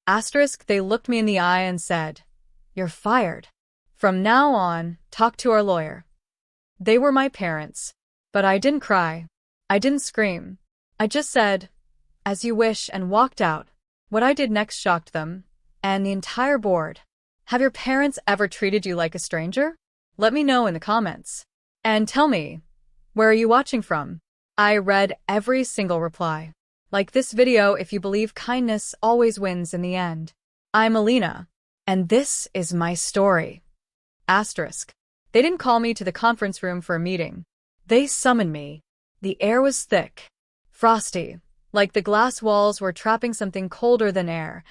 Asterisk, they looked me in the eye and said, "You're fired. From now on, talk to our lawyer." They were my parents. But I didn't cry. I didn't scream. I just said, "As you wish," and walked out. What I did next shocked them, and the entire board. Have your parents ever treated you like a stranger? Let me know in the comments. And tell me, where are you watching from? I read every single reply. Like this video if you believe kindness always wins in the end. I'm Alina, and this is my story. Asterisk. They didn't call me to the conference room for a meeting. They summoned me. The air was thick, frosty, like the glass walls were trapping something colder than air.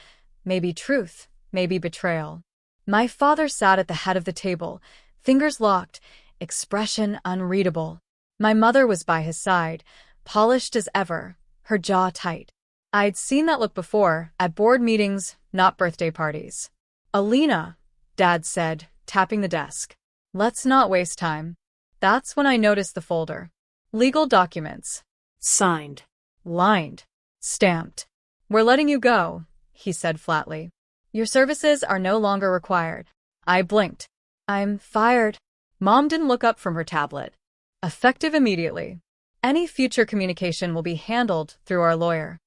Maybe truth, maybe betrayal. My father sat at the head of the table, fingers locked, expression unreadable. My mother was by his side, polished as ever, her jaw tight. I'd seen that look before, at board meetings, not birthday parties. "Alina," Dad said, tapping the desk. "Let's not waste time." That's when I noticed the folder. Legal documents. Signed. Lined. Stamped. "We're letting you go," he said flatly. "Your services are no longer required." I blinked. "I'm fired." Mom didn't look up from her tablet. "Effective immediately. Any future communication will be handled through our lawyer."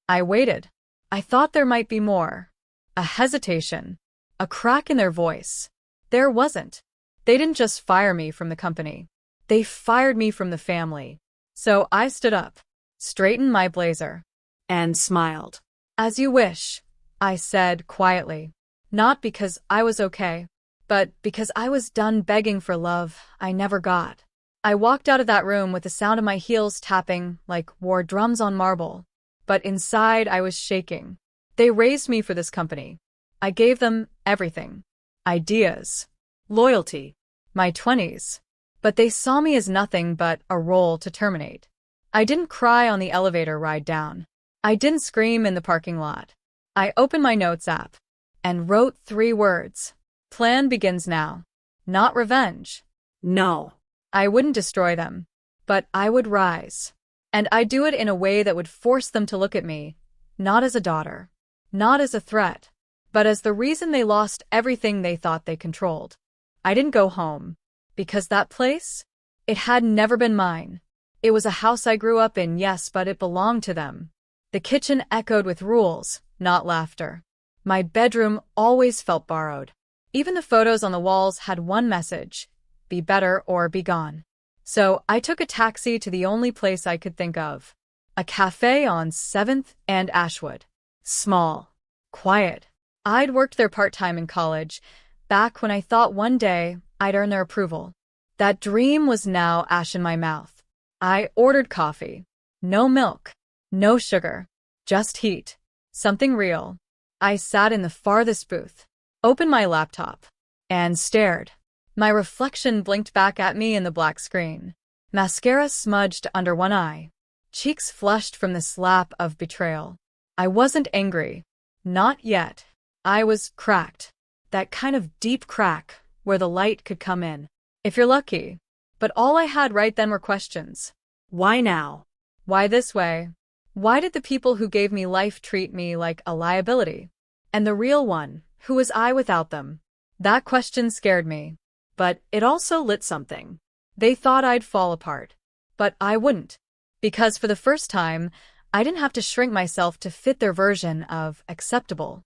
I waited. I thought there might be more. A hesitation. A crack in their voice. There wasn't. They didn't just fire me from the company. They fired me from the family. So I stood up, straightened my blazer, and smiled. "As you wish," I said quietly. Not because I was okay, but because I was done begging for love I never got. I walked out of that room with the sound of my heels tapping like war drums on marble. But inside I was shaking. They raised me for this company. I gave them everything. Ideas. Loyalty. My 20s. But they saw me as nothing but a role to terminate. I didn't cry on the elevator ride down. I didn't scream in the parking lot. I opened my notes app and wrote 3 words. Plan begins now. Not revenge. No. I wouldn't destroy them, but I would rise. And I'd do it in a way that would force them to look at me, not as a daughter, not as a threat, but as the reason they lost everything they thought they controlled. I didn't go home, because that place? It had never been mine. It was a house I grew up in, yes, but it belonged to them. The kitchen echoed with rules, not laughter. My bedroom always felt borrowed. Even the photos on the walls had one message: be better or be gone. So I took a taxi to the only place I could think of. A cafe on 7th and Ashwood. Small. Quiet. I'd worked there part-time in college, back when I thought one day I'd earn their approval. That dream was now ash in my mouth. I ordered coffee. No milk. No sugar. Just heat. Something real. I sat in the farthest booth, opened my laptop, and stared. My reflection blinked back at me in the black screen. Mascara smudged under one eye. Cheeks flushed from the slap of betrayal. I wasn't angry. Not yet. I was cracked. That kind of deep crack where the light could come in. If you're lucky. But all I had right then were questions. Why now? Why this way? Why did the people who gave me life treat me like a liability? And the real one, who was I without them? That question scared me. But it also lit something. They thought I'd fall apart. But I wouldn't. Because for the first time, I didn't have to shrink myself to fit their version of acceptable.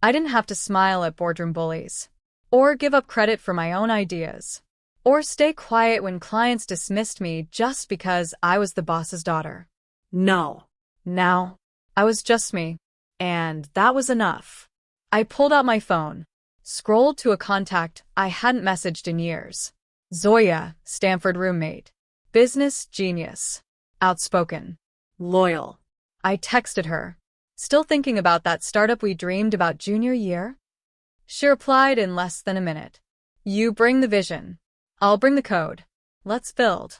I didn't have to smile at boardroom bullies. Or give up credit for my own ideas. Or stay quiet when clients dismissed me just because I was the boss's daughter. No. Now, I was just me. And that was enough. I pulled out my phone, scrolled to a contact I hadn't messaged in years. Zoya, Stanford roommate. Business genius. Outspoken. Loyal. I texted her. Still thinking about that startup we dreamed about junior year? She replied in less than a minute. You bring the vision. I'll bring the code. Let's build.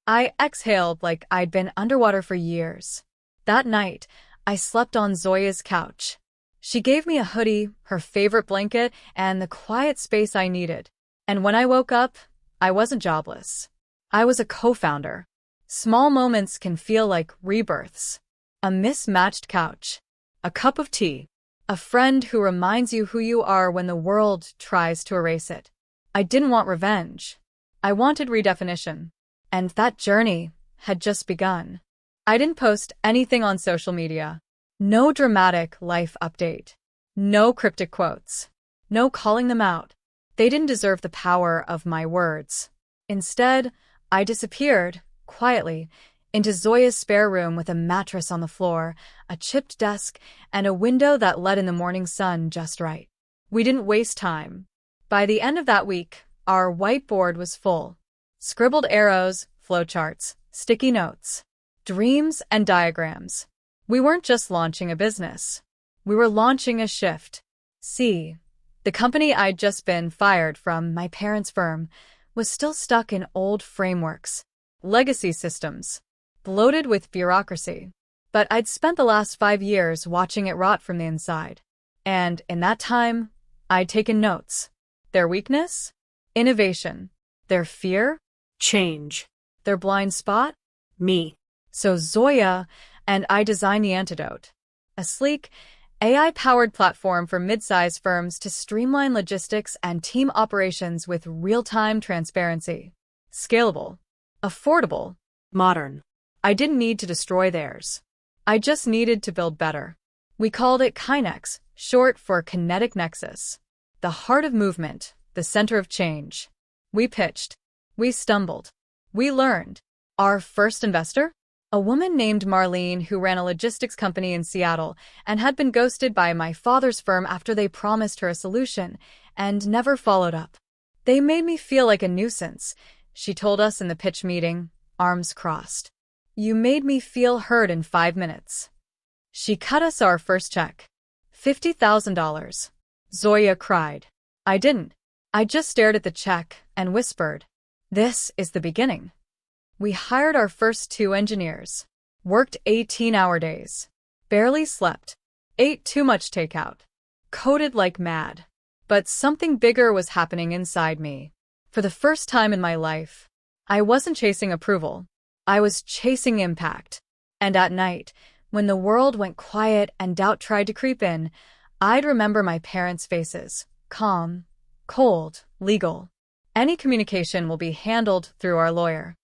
I exhaled like I'd been underwater for years. That night, I slept on Zoya's couch. She gave me a hoodie, her favorite blanket, and the quiet space I needed. And when I woke up, I wasn't jobless. I was a co-founder. Small moments can feel like rebirths. A mismatched couch. A cup of tea. A friend who reminds you who you are when the world tries to erase it. I didn't want revenge. I wanted redefinition. And that journey had just begun. I didn't post anything on social media. No dramatic life update. No cryptic quotes. No calling them out. They didn't deserve the power of my words. Instead, I disappeared, quietly, into Zoya's spare room with a mattress on the floor, a chipped desk, and a window that let in the morning sun just right. We didn't waste time. By the end of that week, our whiteboard was full. Scribbled arrows, flowcharts, sticky notes, dreams and diagrams. We weren't just launching a business. We were launching a shift. See, the company I'd just been fired from, my parents' firm, was still stuck in old frameworks, legacy systems, bloated with bureaucracy. But I'd spent the last 5 years watching it rot from the inside. And in that time, I'd taken notes. Their weakness? Innovation. Their fear? Change. Their blind spot? Me. So Zoya and I designed the antidote. A sleek, AI-powered platform for mid-sized firms to streamline logistics and team operations with real-time transparency. Scalable. Affordable. Modern. I didn't need to destroy theirs. I just needed to build better. We called it Kinex, short for Kinetic Nexus. The heart of movement, the center of change. We pitched. We stumbled. We learned. Our first investor? A woman named Marlene who ran a logistics company in Seattle and had been ghosted by my father's firm after they promised her a solution and never followed up. They made me feel like a nuisance, she told us in the pitch meeting, arms crossed. You made me feel heard in 5 minutes. She cut us our first check. $50,000. Zoya cried. I didn't. I just stared at the check and whispered, "This is the beginning." We hired our first 2 engineers, worked 18-hour days, barely slept, ate too much takeout, coded like mad. But something bigger was happening inside me. For the first time in my life, I wasn't chasing approval. I was chasing impact. And at night, when the world went quiet and doubt tried to creep in, I'd remember my parents' faces, calm, cold, legal. Any communication will be handled through our lawyer.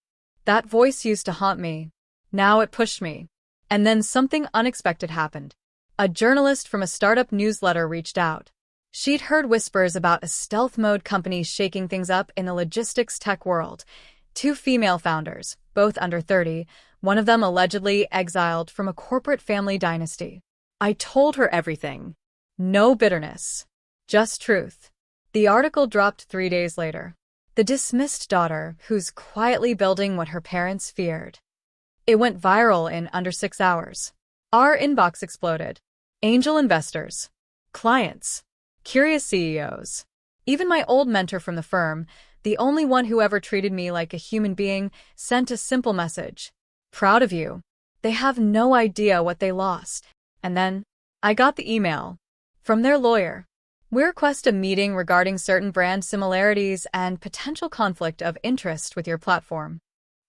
That voice used to haunt me. Now it pushed me. And then something unexpected happened. A journalist from a startup newsletter reached out. She'd heard whispers about a stealth mode company shaking things up in the logistics tech world. 2 female founders, both under 30, one of them allegedly exiled from a corporate family dynasty. I told her everything. No bitterness. Just truth. The article dropped 3 days later. The dismissed daughter who's quietly building what her parents feared. It went viral in under 6 hours. Our inbox exploded. Angel investors, clients, curious CEOs. Even my old mentor from the firm, the only one who ever treated me like a human being, sent a simple message. Proud of you. They have no idea what they lost. And then, I got the email. From their lawyer. We request a meeting regarding certain brand similarities and potential conflict of interest with your platform.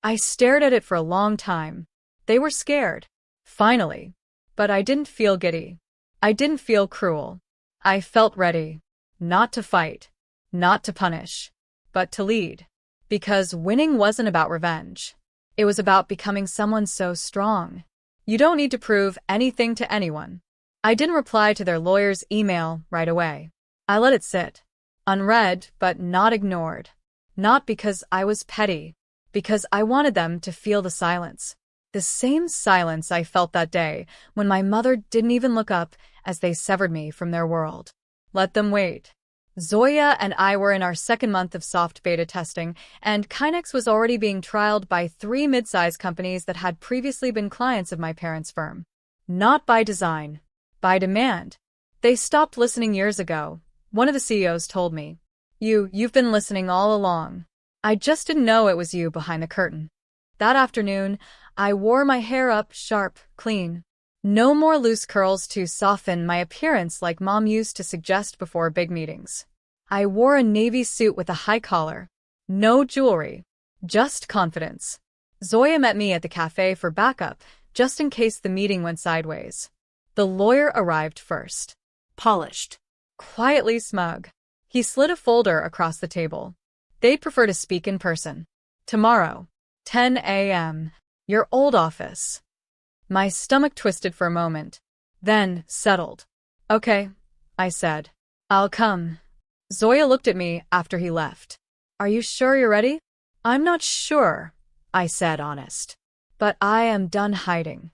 I stared at it for a long time. They were scared. Finally. But I didn't feel giddy. I didn't feel cruel. I felt ready. Not to fight. Not to punish. But to lead. Because winning wasn't about revenge. It was about becoming someone so strong. You don't need to prove anything to anyone. I didn't reply to their lawyer's email right away. I let it sit. Unread, but not ignored. Not because I was petty. Because I wanted them to feel the silence. The same silence I felt that day when my mother didn't even look up as they severed me from their world. Let them wait. Zoya and I were in our 2nd month of soft beta testing, and Kinex was already being trialed by 3 mid-sized companies that had previously been clients of my parents' firm. Not by design. By demand. They stopped listening years ago. One of the CEOs told me, You've been listening all along. I just didn't know it was you behind the curtain." That afternoon, I wore my hair up sharp, clean. No more loose curls to soften my appearance like Mom used to suggest before big meetings. I wore a navy suit with a high collar. No jewelry. Just confidence. Zoya met me at the cafe for backup, just in case the meeting went sideways. The lawyer arrived first. Polished. Quietly smug. He slid a folder across the table. They'd prefer to speak in person. Tomorrow, 10 a.m. Your old office. My stomach twisted for a moment, then settled. Okay, I said. I'll come. Zoya looked at me after he left. Are you sure you're ready? I'm not sure, I said, honest. But I am done hiding.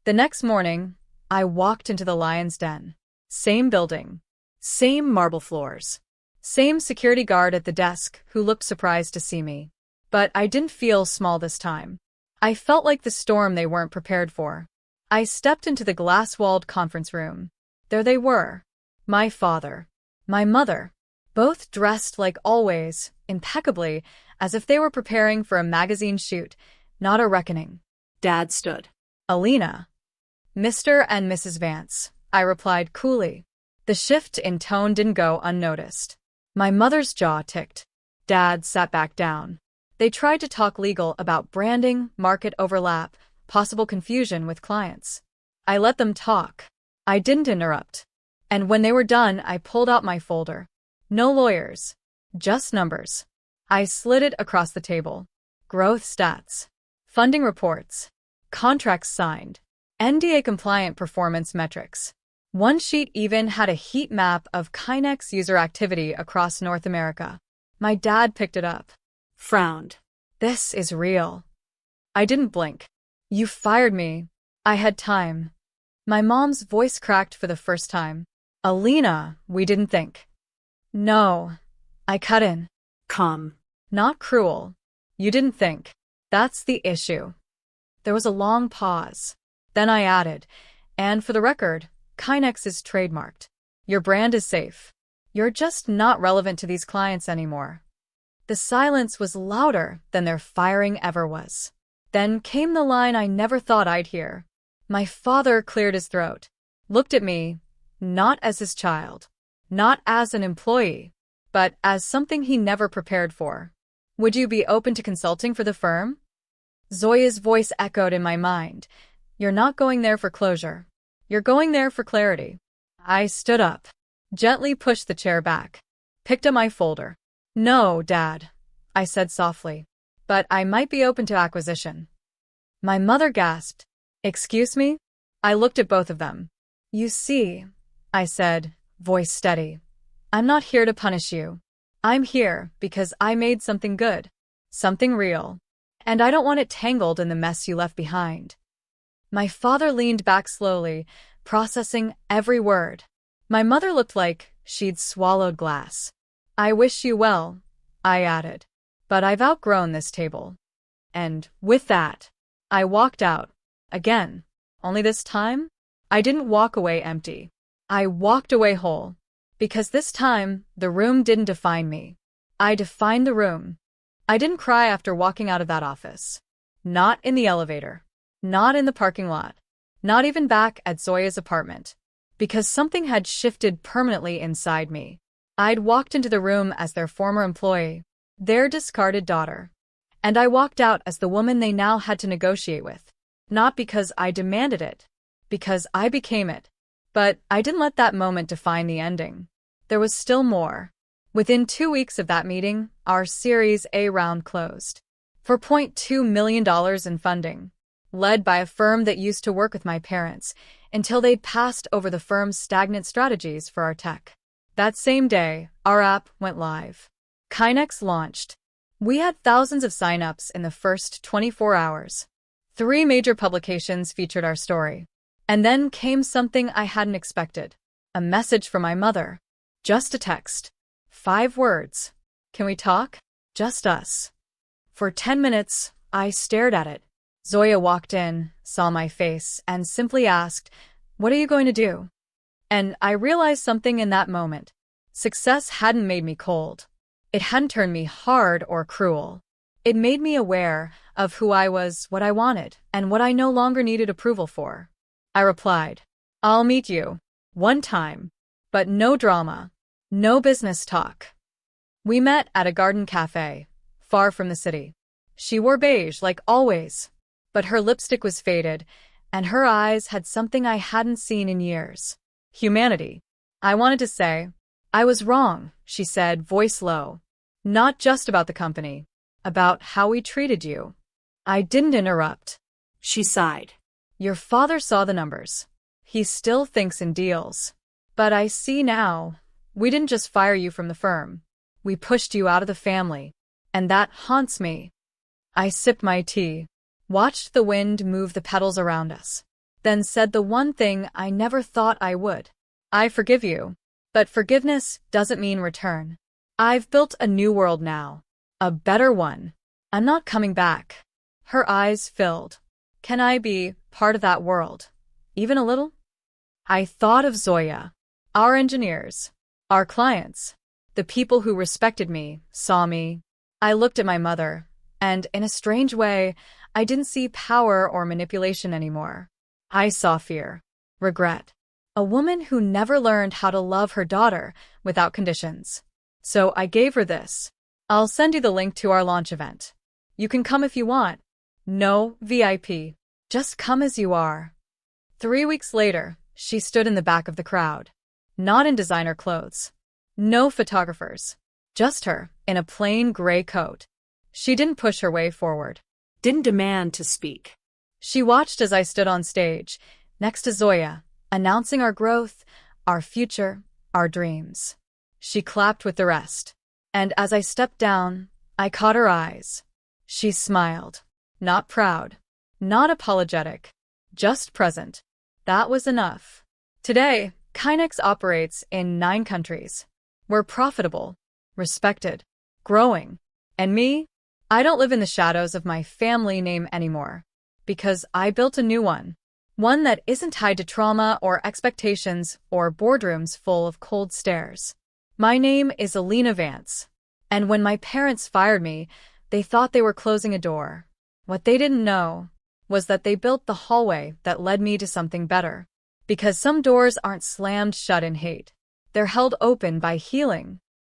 The next morning, I walked into the lion's den. Same building. Same marble floors. Same security guard at the desk who looked surprised to see me. But I didn't feel small this time. I felt like the storm they weren't prepared for. I stepped into the glass-walled conference room. There they were. My father. My mother. Both dressed like always, impeccably, as if they were preparing for a magazine shoot, not a reckoning. Dad stood. Alina. Mr. and Mrs. Vance, I replied coolly. The shift in tone didn't go unnoticed. My mother's jaw ticked. Dad sat back down. They tried to talk legal about branding, market overlap, possible confusion with clients. I let them talk. I didn't interrupt. And when they were done, I pulled out my folder. No lawyers. Just numbers. I slid it across the table. Growth stats. Funding reports. Contracts signed. NDA-compliant performance metrics. One sheet even had a heat map of Kinex user activity across North America. My dad picked it up. Frowned. This is real. I didn't blink. You fired me. I had time. My mom's voice cracked for the first time. Alina, we didn't think. No. I cut in. Calm. Not cruel. You didn't think. That's the issue. There was a long pause. Then I added, and for the record, Kinex is trademarked. Your brand is safe. You're just not relevant to these clients anymore. The silence was louder than their firing ever was. Then came the line I never thought I'd hear. My father cleared his throat, looked at me, not as his child, not as an employee, but as something he never prepared for. Would you be open to consulting for the firm? Zoya's voice echoed in my mind. You're not going there for closure. You're going there for clarity. I stood up, gently pushed the chair back, picked up my folder. No, Dad, I said softly, but I might be open to acquisition. My mother gasped. Excuse me? I looked at both of them. You see, I said, voice steady. I'm not here to punish you. I'm here because I made something good, something real, and I don't want it tangled in the mess you left behind. My father leaned back slowly, processing every word. My mother looked like she'd swallowed glass. I wish you well, I added, but I've outgrown this table. And with that, I walked out. Again, only this time, I didn't walk away empty. I walked away whole. Because this time, the room didn't define me. I defined the room. I didn't cry after walking out of that office. Not in the elevator. Not in the parking lot. Not even back at Zoya's apartment. Because something had shifted permanently inside me. I'd walked into the room as their former employee, their discarded daughter. And I walked out as the woman they now had to negotiate with. Not because I demanded it. Because I became it. But I didn't let that moment define the ending. There was still more. Within 2 weeks of that meeting, our Series A round closed. For $0.2 million in funding. Led by a firm that used to work with my parents, until they'd passed over the firm's stagnant strategies for our tech. That same day, our app went live. Kinex launched. We had thousands of signups in the first 24 hours. 3 major publications featured our story. And then came something I hadn't expected. A message from my mother. Just a text. 5 words. Can we talk? Just us. For 10 minutes, I stared at it. Zoya walked in, saw my face, and simply asked, "What are you going to do?" And I realized something in that moment. Success hadn't made me cold. It hadn't turned me hard or cruel. It made me aware of who I was, what I wanted, and what I no longer needed approval for. I replied, "I'll meet you. One time. But no drama. No business talk." We met at a garden cafe, far from the city. She wore beige like always, but her lipstick was faded, and her eyes had something I hadn't seen in years. Humanity. I wanted to say, I was wrong, she said, voice low. Not just about the company, about how we treated you. I didn't interrupt. She sighed. Your father saw the numbers. He still thinks in deals. But I see now, we didn't just fire you from the firm. We pushed you out of the family. And that haunts me. I sipped my tea, watched the wind move the petals around us, then said the one thing I never thought I would. I forgive you. But forgiveness doesn't mean return. I've built a new world now. A better one. I'm not coming back. Her eyes filled. Can I be part of that world? Even a little? I thought of Zoya. Our engineers. Our clients. The people who respected me, saw me. I looked at my mother, and in a strange way, I didn't see power or manipulation anymore. I saw fear. Regret. A woman who never learned how to love her daughter without conditions. So I gave her this. I'll send you the link to our launch event. You can come if you want. No VIP. Just come as you are. 3 weeks later, she stood in the back of the crowd. Not in designer clothes. No photographers. Just her, in a plain gray coat. She didn't push her way forward. Didn't demand to speak. She watched as I stood on stage, next to Zoya, announcing our growth, our future, our dreams. She clapped with the rest. And as I stepped down, I caught her eyes. She smiled. Not proud. Not apologetic. Just present. That was enough. Today, Kinex operates in 9 countries. We're profitable, respected, growing. And me? I don't live in the shadows of my family name anymore. Because I built a new one. One that isn't tied to trauma or expectations or boardrooms full of cold stares. My name is Alina Vance. And when my parents fired me, they thought they were closing a door. What they didn't know was that they built the hallway that led me to something better. Because some doors aren't slammed shut in hate. They're held open by healing.